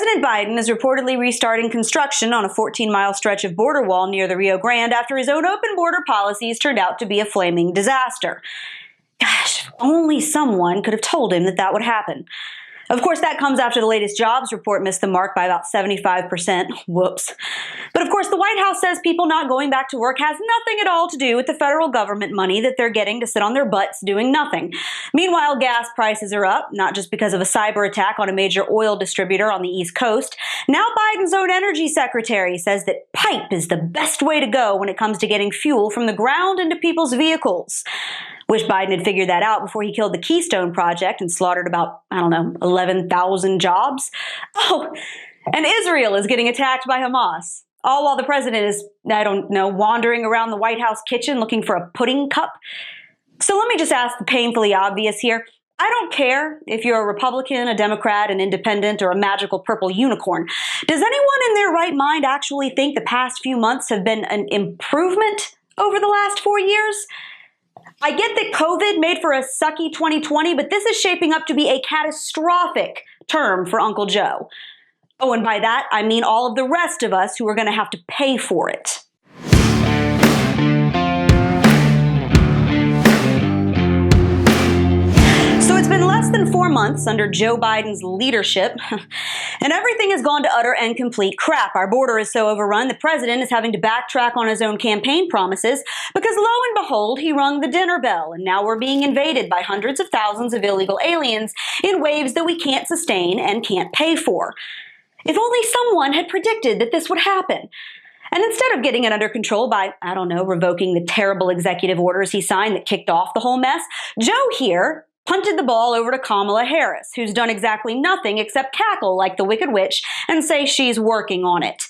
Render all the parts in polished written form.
President Biden is reportedly restarting construction on a 14-mile stretch of border wall near the Rio Grande after his own open border policies turned out to be a flaming disaster. Gosh, if only someone could have told him that that would happen. Of course, that comes after the latest jobs report missed the mark by about 75%. Whoops. But of course, the White House says people not going back to work has nothing at all to do with the federal government money that they're getting to sit on their butts doing nothing. Meanwhile, gas prices are up, not just because of a cyber attack on a major oil distributor on the East Coast. Now Biden's own energy secretary says that pipe is the best way to go when it comes to getting fuel from the ground into people's vehicles. Wish Biden had figured that out before he killed the Keystone Project and slaughtered about, 11,000 jobs. Oh, and Israel is getting attacked by Hamas. All while the president is, wandering around the White House kitchen looking for a pudding cup. So let me just ask the painfully obvious here. I don't care if you're a Republican, a Democrat, an independent, or a magical purple unicorn. Does anyone in their right mind actually think the past few months have been an improvement over the last 4 years? I get that COVID made for a sucky 2020, but this is shaping up to be a catastrophic term for Uncle Joe. Oh, and by that, I mean all of the rest of us who are going to have to pay for it. It's been less than 4 months under Joe Biden's leadership, and everything has gone to utter and complete crap. Our border is so overrun, the president is having to backtrack on his own campaign promises because, lo and behold, he rung the dinner bell, and now we're being invaded by hundreds of thousands of illegal aliens in waves that we can't sustain and can't pay for. If only someone had predicted that this would happen. And instead of getting it under control by, revoking the terrible executive orders he signed that kicked off the whole mess, Joe here punted the ball over to Kamala Harris, who's done exactly nothing except cackle like the Wicked Witch and say she's working on it.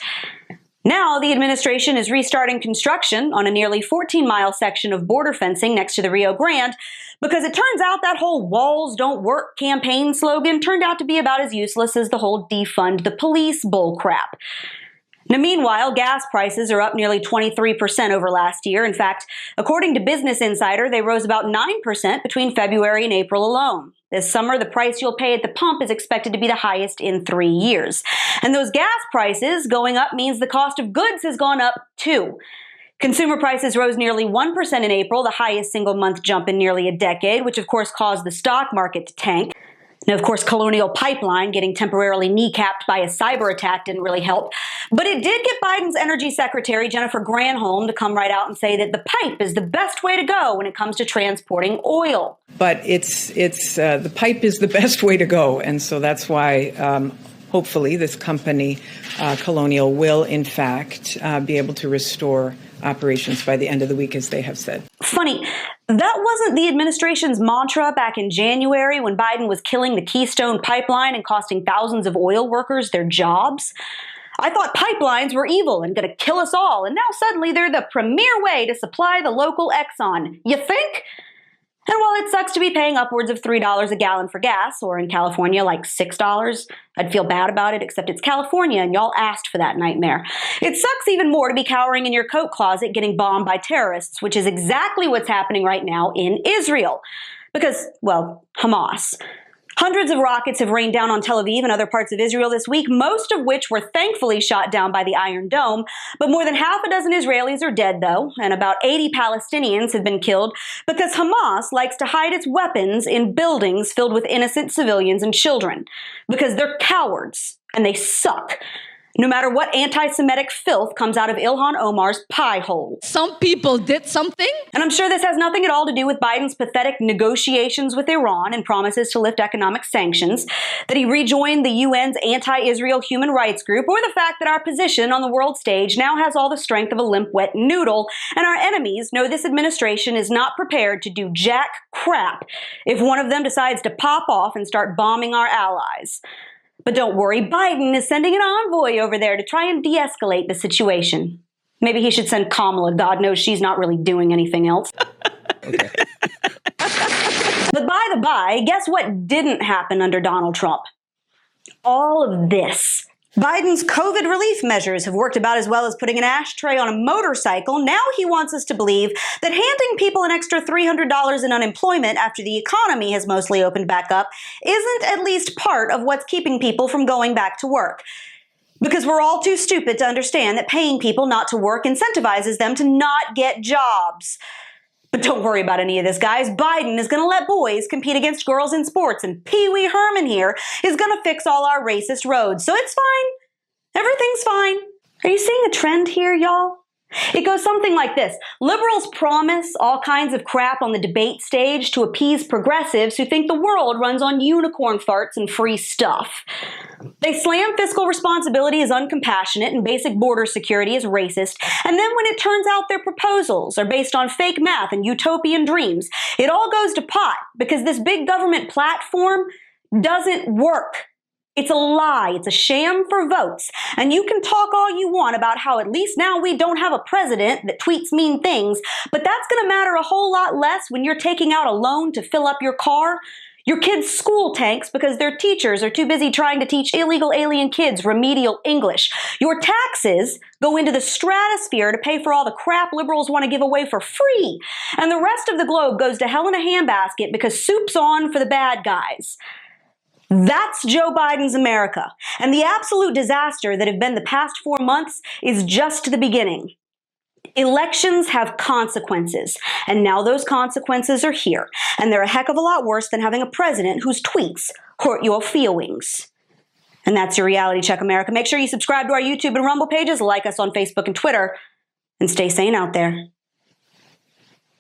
Now the administration is restarting construction on a nearly 14-mile section of border fencing next to the Rio Grande because it turns out that whole walls don't work campaign slogan turned out to be about as useless as the whole defund the police bullcrap. Now, meanwhile, gas prices are up nearly 23% over last year. In fact, according to Business Insider, they rose about 9% between February and April alone. This summer, the price you'll pay at the pump is expected to be the highest in 3 years. And those gas prices going up means the cost of goods has gone up too. Consumer prices rose nearly 1% in April, the highest single-month jump in nearly a decade, which of course caused the stock market to tank. Now, of course, Colonial Pipeline getting temporarily kneecapped by a cyber attack didn't really help. But it did get Biden's energy secretary, Jennifer Granholm, to come right out and say that the pipe is the best way to go when it comes to transporting oil. But the pipe is the best way to go. And so that's why hopefully this company, Colonial, will in fact be able to restore operations by the end of the week, as they have said. Funny, that wasn't the administration's mantra back in January when Biden was killing the Keystone Pipeline and costing thousands of oil workers their jobs. I thought pipelines were evil and going to kill us all, and now suddenly they're the premier way to supply the local Exxon. You think? And while it sucks to be paying upwards of $3 a gallon for gas, or in California like $6, I'd feel bad about it, except it's California and y'all asked for that nightmare. It sucks even more to be cowering in your coat closet getting bombed by terrorists, which is exactly what's happening right now in Israel. Because, Hamas. Hundreds of rockets have rained down on Tel Aviv and other parts of Israel this week, most of which were thankfully shot down by the Iron Dome. But more than half a dozen Israelis are dead, though, and about 80 Palestinians have been killed because Hamas likes to hide its weapons in buildings filled with innocent civilians and children. Because they're cowards, and they suck. No matter what anti-Semitic filth comes out of Ilhan Omar's pie hole. Some people did something. And I'm sure this has nothing at all to do with Biden's pathetic negotiations with Iran and promises to lift economic sanctions, that he rejoined the UN's anti-Israel human rights group, or the fact that our position on the world stage now has all the strength of a limp, wet noodle, and our enemies know this administration is not prepared to do jack crap if one of them decides to pop off and start bombing our allies. But don't worry, Biden is sending an envoy over there to try and de-escalate the situation. Maybe he should send Kamala. God knows she's not really doing anything else. Okay. But by the by, guess what didn't happen under Donald Trump? All of this. Biden's COVID relief measures have worked about as well as putting an ashtray on a motorcycle. Now he wants us to believe that handing people an extra $300 in unemployment after the economy has mostly opened back up isn't at least part of what's keeping people from going back to work. Because we're all too stupid to understand that paying people not to work incentivizes them to not get jobs. But don't worry about any of this, guys. Biden is going to let boys compete against girls in sports, and Pee Wee Herman here is going to fix all our racist roads. So it's fine. Everything's fine. Are you seeing a trend here, y'all? It goes something like this. Liberals promise all kinds of crap on the debate stage to appease progressives who think the world runs on unicorn farts and free stuff. They slam fiscal responsibility as uncompassionate and basic border security as racist, and then when it turns out their proposals are based on fake math and utopian dreams, it all goes to pot because this big government platform doesn't work. It's a lie. It's a sham for votes. And you can talk all you want about how at least now we don't have a president that tweets mean things, but that's going to matter a whole lot less when you're taking out a loan to fill up your car, your kids' school tanks because their teachers are too busy trying to teach illegal alien kids remedial English. Your taxes go into the stratosphere to pay for all the crap liberals want to give away for free. And the rest of the globe goes to hell in a handbasket because soup's on for the bad guys. That's Joe Biden's America, and the absolute disaster that have been the past 4 months is just the beginning. Elections have consequences, and now those consequences are here, and they're a heck of a lot worse than having a president whose tweets hurt your feelings. And that's your Reality Check, America. Make sure you subscribe to our YouTube and Rumble pages, like us on Facebook and Twitter, and stay sane out there.